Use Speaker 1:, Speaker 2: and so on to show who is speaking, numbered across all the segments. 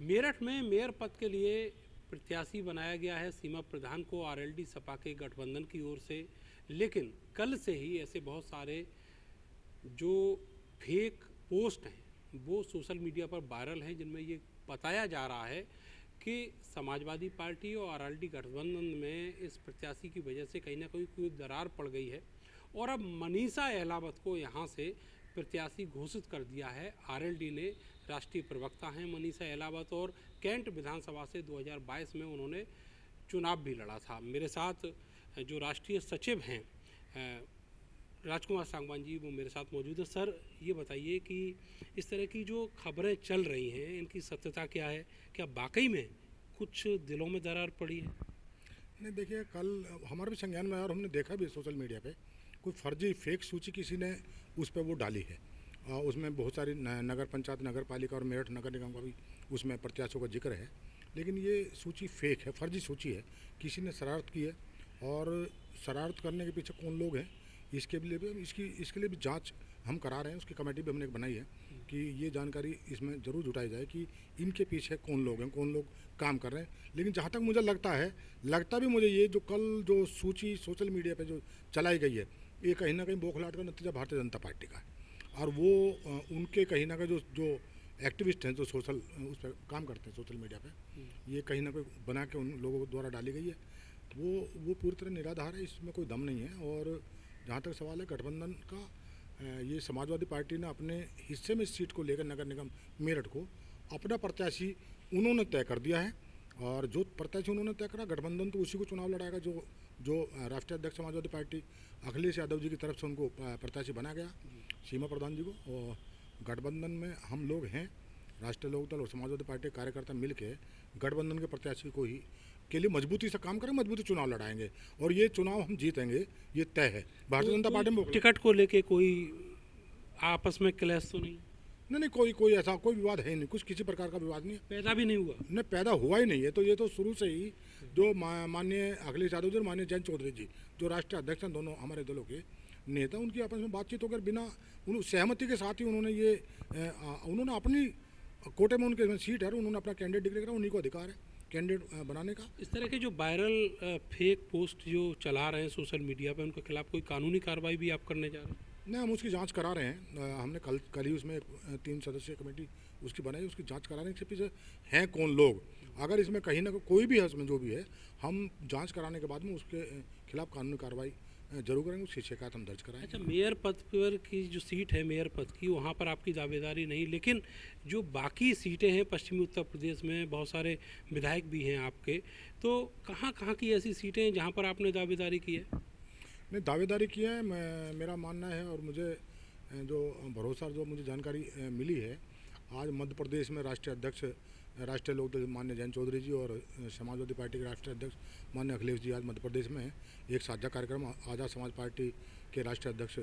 Speaker 1: मेरठ में मेयर पद के लिए प्रत्याशी बनाया गया है सीमा प्रधान को आरएलडी सपा के गठबंधन की ओर से। लेकिन कल से ही ऐसे बहुत सारे जो फेक पोस्ट हैं वो सोशल मीडिया पर वायरल हैं, जिनमें ये बताया जा रहा है कि समाजवादी पार्टी और आरएलडी गठबंधन में इस प्रत्याशी की वजह से कहीं ना कहीं कोई दरार पड़ गई है और अब मनीषा अहलावत को यहाँ से प्रत्याशी घोषित कर दिया है। आरएलडी ने राष्ट्रीय प्रवक्ता हैं मनीषा अहलावत और कैंट विधानसभा से 2022 में उन्होंने चुनाव भी लड़ा था। मेरे साथ जो राष्ट्रीय सचिव हैं राजकुमार सांगवान जी, वो मेरे साथ मौजूद है। सर, ये बताइए कि इस तरह की जो खबरें चल रही हैं इनकी सत्यता क्या है? क्या वाकई में कुछ दिलों में दरार पड़ी है?
Speaker 2: नहीं, देखिए, कल हमारे भी संज्ञान में आया और हमने देखा भी सोशल मीडिया पे कोई फर्जी फेक सूची किसी ने उस पर वो डाली है। उसमें बहुत सारी नगर पंचायत, नगर पालिका और मेरठ नगर निगम का भी उसमें प्रत्याशियों का जिक्र है, लेकिन ये सूची फेक है, फर्जी सूची है। किसी ने शरारत की है और शरारत करने के पीछे कौन लोग हैं इसके लिए भी इसके लिए भी जांच हम करा रहे हैं। उसकी कमेटी भी हमने एक बनाई है कि ये जानकारी इसमें ज़रूर जुटाई जाए कि इनके पीछे कौन लोग हैं, कौन लोग काम कर रहे हैं। लेकिन जहाँ तक मुझे लगता भी मुझे ये जो कल जो सूची सोशल मीडिया पे जो चलाई गई है, ये कहीं ना कहीं बौखलाहट का नतीजा भारतीय जनता पार्टी का है। और वो उनके कहीं ना कहीं जो एक्टिविस्ट हैं जो सोशल उस पर काम करते हैं सोशल मीडिया पे, ये कहीं ना कहीं बना के उन लोगों द्वारा डाली गई है। वो पूरी तरह निराधार है, इसमें कोई दम नहीं है। और जहाँ तक सवाल है गठबंधन का, ये समाजवादी पार्टी ने अपने हिस्से में इस सीट को लेकर नगर निगम मेरठ को अपना प्रत्याशी उन्होंने तय कर दिया है। और जो प्रत्याशी उन्होंने तय करा, गठबंधन तो उसी को चुनाव लड़ाएगा जो राष्ट्रीय अध्यक्ष समाजवादी पार्टी अखिलेश यादव जी की तरफ से उनको प्रत्याशी बनाया गया, सीमा प्रधान जी को। और गठबंधन में हम लोग हैं, राष्ट्रीय लोकदल और समाजवादी पार्टी के कार्यकर्ता मिल के गठबंधन के प्रत्याशी को ही के लिए मजबूती से काम करेंगे, मजबूती चुनाव लड़ाएंगे और ये चुनाव हम जीतेंगे, ये तय है। भारतीय जनता पार्टी में
Speaker 1: टिकट को लेके कोई आपस में क्लैश तो नहीं?
Speaker 2: नहीं, कोई ऐसा कोई विवाद है नहीं, कुछ किसी प्रकार का विवाद नहीं है।
Speaker 1: पैदा भी नहीं हुआ?
Speaker 2: नहीं, पैदा हुआ ही नहीं है। तो ये तो शुरू से ही जो माननीय अखिलेश यादव जी और माननीय जयंत चौधरी जी जो राष्ट्रीय अध्यक्ष हैं दोनों हमारे दलों के नेता, उनकी आपस में बातचीत होकर बिना सहमति के साथ ही उन्होंने अपनी कोटे में उनके सीट है, उन्होंने अपना कैंडिडेट डिक्लेयर करा, उन्हीं को अधिकार है कैंडिडेट बनाने का।
Speaker 1: इस तरह के जो वायरल फेक पोस्ट जो चला रहे हैं सोशल मीडिया पे, उनके खिलाफ कोई कानूनी कार्रवाई भी आप करने जा रहे हैं?
Speaker 2: नहीं, हम उसकी जांच करा रहे हैं। हमने कल ही उसमें 3 सदस्यीय कमेटी उसकी बनाई, उसकी जांच करा रहे हैं। इसके पीछे हैं कौन लोग, अगर इसमें कहीं ना कोई भी है, इसमें जो भी है, हम जांच कराने के बाद में उसके खिलाफ कानूनी कार्रवाई जरूर करेंगे, उसकी शिकायत हम दर्ज कराएंगे।
Speaker 1: अच्छा, मेयर पद पर की जो सीट है मेयर पद की, वहाँ पर आपकी दावेदारी नहीं, लेकिन जो बाकी सीटें हैं पश्चिमी उत्तर प्रदेश में बहुत सारे विधायक भी हैं आपके, तो कहाँ की ऐसी सीटें हैं जहाँ पर आपने दावेदारी की है?
Speaker 2: नहीं, दावेदारी की है, मेरा मानना है और मुझे जो भरोसा जो मुझे जानकारी मिली है, आज मध्य प्रदेश में राष्ट्रीय अध्यक्ष राष्ट्रीय लोकदल माननीय जयंत चौधरी जी और समाजवादी पार्टी के राष्ट्रीय अध्यक्ष माननीय अखिलेश जी आज मध्य प्रदेश में एक साझा कार्यक्रम आज़ाद समाज पार्टी के राष्ट्रीय अध्यक्ष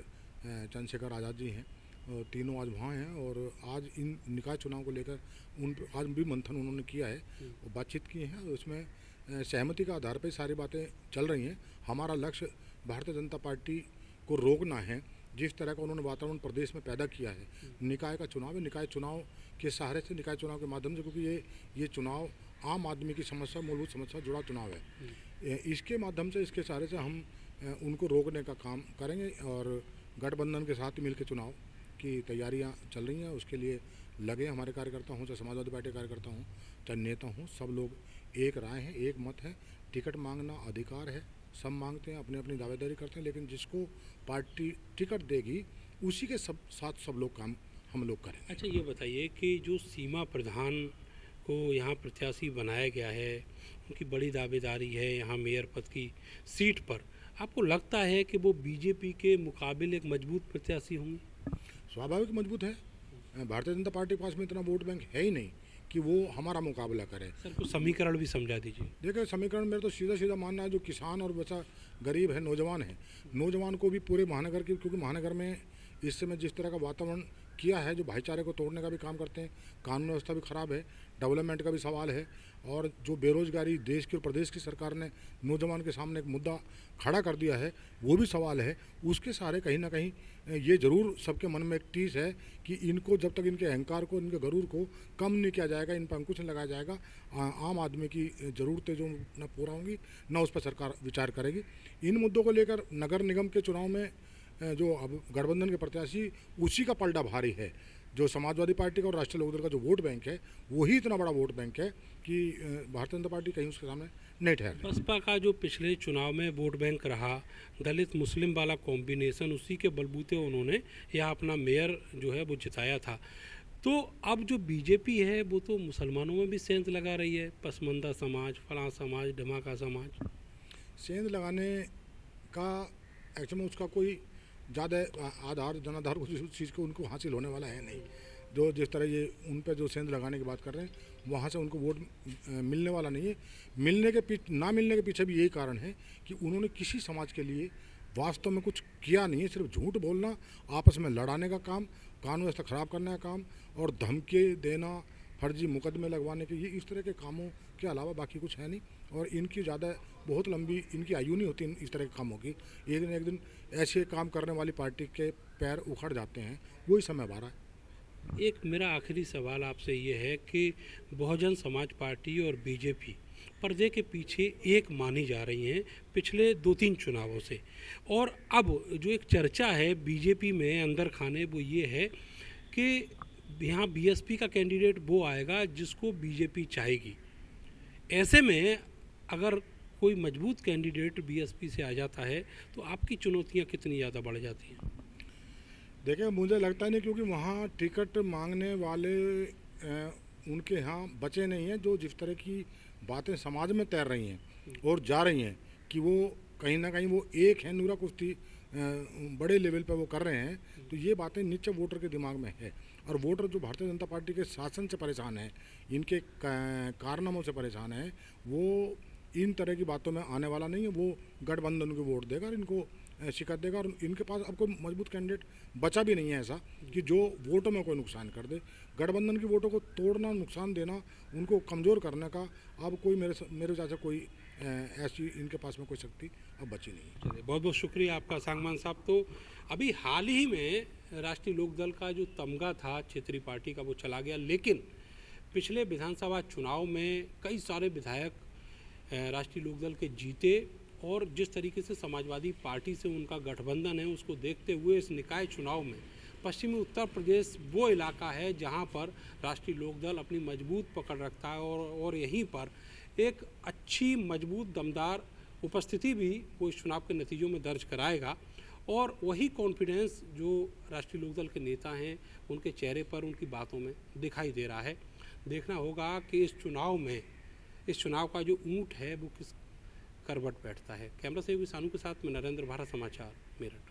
Speaker 2: चंद्रशेखर आज़ाद जी हैं, और तीनों आज वहाँ हैं। और आज इन निकाय चुनाव को लेकर आज भी मंथन उन्होंने किया है और बातचीत की है। उसमें सहमति का आधार पर सारी बातें चल रही हैं। हमारा लक्ष्य भारतीय जनता पार्टी को रोकना है। जिस तरह का उन्होंने वातावरण प्रदेश में पैदा किया है, निकाय का चुनाव है, निकाय चुनाव के सहारे से, निकाय चुनाव के माध्यम से, क्योंकि ये चुनाव आम आदमी की समस्या, मूलभूत समस्या जुड़ा चुनाव है, इसके माध्यम से, इसके सहारे से हम उनको रोकने का काम करेंगे। और गठबंधन के साथ मिलकर चुनाव की तैयारियां चल रही हैं, उसके लिए लगे हमारे कार्यकर्ता हों, चाहे समाजवादी पार्टी कार्यकर्ता हों, चाहे नेता हों, सब लोग एक राय हैं, एक मत है। टिकट मांगना अधिकार है, सब मांगते हैं, अपनी अपनी दावेदारी करते हैं, लेकिन जिसको पार्टी टिकट देगी उसी के साथ सब लोग काम हम लोग करें।
Speaker 1: अच्छा, ये बताइए कि जो सीमा प्रधान को यहाँ प्रत्याशी बनाया गया है, उनकी बड़ी दावेदारी है यहाँ मेयर पद की सीट पर, आपको लगता है कि वो बीजेपी के मुकाबले एक मजबूत प्रत्याशी होंगे?
Speaker 2: स्वाभाविक मजबूत है। भारतीय जनता पार्टी के पास में इतना वोट बैंक है ही नहीं कि वो हमारा मुकाबला करे।
Speaker 1: सर, कुछ समीकरण भी समझा दीजिए।
Speaker 2: देखिए, समीकरण मेरा तो सीधा मानना है, जो किसान और बच्चा गरीब है, नौजवान है, नौजवान को भी पूरे महानगर की, क्योंकि महानगर में इस समय जिस तरह का वातावरण किया है, जो भाईचारे को तोड़ने का भी काम करते हैं। कानून व्यवस्था भी ख़राब है, डेवलपमेंट का भी सवाल है, और जो बेरोजगारी देश की और प्रदेश की सरकार ने नौजवान के सामने एक मुद्दा खड़ा कर दिया है, वो भी सवाल है। उसके सारे कहीं ना कहीं ये ज़रूर सबके मन में एक टीस है कि इनको जब तक इनके अहंकार को, इनके गरूर को कम नहीं किया जाएगा, इन पर अंकुश नहीं लगाया जाएगा, आम आदमी की ज़रूरतें जो न पूरा होंगी न उस पर सरकार विचार करेगी। इन मुद्दों को लेकर नगर निगम के चुनाव में जो अब गठबंधन के प्रत्याशी, उसी का पलड़ा भारी है। जो समाजवादी पार्टी का और राष्ट्रीय लोकदल का जो वोट बैंक है, वही इतना बड़ा वोट बैंक है कि भारतीय जनता पार्टी कहीं उसके सामने नहीं ठहर रही।
Speaker 1: बसपा का जो पिछले चुनाव में वोट बैंक रहा, दलित मुस्लिम वाला कॉम्बिनेशन, उसी के बलबूते उन्होंने यहाँ अपना मेयर जो है वो जिताया था। तो अब जो बीजेपी है वो तो मुसलमानों में भी सेंध लगा रही है, पसमंदा समाज, फलां समाज, धमाका समाज।
Speaker 2: सेंध लगाने का एक्चुअली उसका कोई ज़्यादा आधार जनाधार उस चीज़ को उनको हासिल होने वाला है नहीं। जो जिस तरह ये उन पर जो सेंध लगाने की बात कर रहे हैं, वहाँ से उनको वोट मिलने वाला नहीं है। ना मिलने के पीछे भी यही कारण है कि उन्होंने किसी समाज के लिए वास्तव में कुछ किया नहीं है। सिर्फ झूठ बोलना, आपस में लड़ाने का काम, कानून व्यवस्था ख़राब करने का काम और धमकी देना, फर्जी मुकदमे लगवाने के, ये इस तरह के कामों के अलावा बाकी कुछ है नहीं। और इनकी ज़्यादा बहुत लंबी इनकी आयु नहीं होती इस तरह के कामों की। एक दिन ऐसे काम करने वाली पार्टी के पैर उखड़ जाते हैं, वही समय आ रहा है।
Speaker 1: एक मेरा आखिरी सवाल आपसे ये है कि बहुजन समाज पार्टी और बीजेपी पर्दे के पीछे एक मानी जा रही हैं पिछले 2-3 चुनावों से, और अब जो एक चर्चा है बीजेपी में अंदर खाने, वो ये है कि यहाँ बीएसपी का कैंडिडेट वो आएगा जिसको बीजेपी चाहेगी। ऐसे में अगर कोई मजबूत कैंडिडेट बीएसपी से आ जाता है तो आपकी चुनौतियाँ कितनी ज़्यादा बढ़ जाती हैं?
Speaker 2: देखिए, मुझे लगता नहीं, क्योंकि वहाँ टिकट मांगने वाले उनके यहाँ बचे नहीं हैं। जो जिस तरह की बातें समाज में तैर रही हैं और जा रही हैं कि वो कहीं ना कहीं वो एक है नूरा कुश्ती बड़े लेवल पर वो कर रहे हैं, तो ये बातें नीचे वोटर के दिमाग में है। और वोटर जो भारतीय जनता पार्टी के शासन से परेशान है, इनके कारनामों से परेशान है, वो इन तरह की बातों में आने वाला नहीं है। वो गठबंधन को वोट देगा और इनको शिकत देगा। और इनके पास अब कोई मजबूत कैंडिडेट बचा भी नहीं है ऐसा कि जो वोटों में कोई नुकसान कर दे। गठबंधन की वोटों को तोड़ना, नुकसान देना, उनको कमज़ोर करने का अब कोई मेरे हिसाब से कोई ऐसी इनके पास में कोई शक्ति अब बची नहीं है।
Speaker 1: चलिए, बहुत बहुत शुक्रिया आपका सांगवान साहब। तो अभी हाल ही में राष्ट्रीय लोकदल का जो तमगा था क्षेत्रीय पार्टी का, वो चला गया, लेकिन पिछले विधानसभा चुनाव में कई सारे विधायक राष्ट्रीय लोकदल के जीते, और जिस तरीके से समाजवादी पार्टी से उनका गठबंधन है, उसको देखते हुए इस निकाय चुनाव में पश्चिमी उत्तर प्रदेश वो इलाका है जहां पर राष्ट्रीय लोकदल अपनी मजबूत पकड़ रखता है, और यहीं पर एक अच्छी मजबूत दमदार उपस्थिति भी वो इस चुनाव के नतीजों में दर्ज कराएगा। और वही कॉन्फिडेंस जो राष्ट्रीय लोकदल के नेता हैं उनके चेहरे पर, उनकी बातों में दिखाई दे रहा है। देखना होगा कि इस चुनाव का जो ऊंट है वो किस करवट बैठता है। कैमरा सहयोगी सानू के साथ में नरेंद्र, भारत समाचार, मेरठ।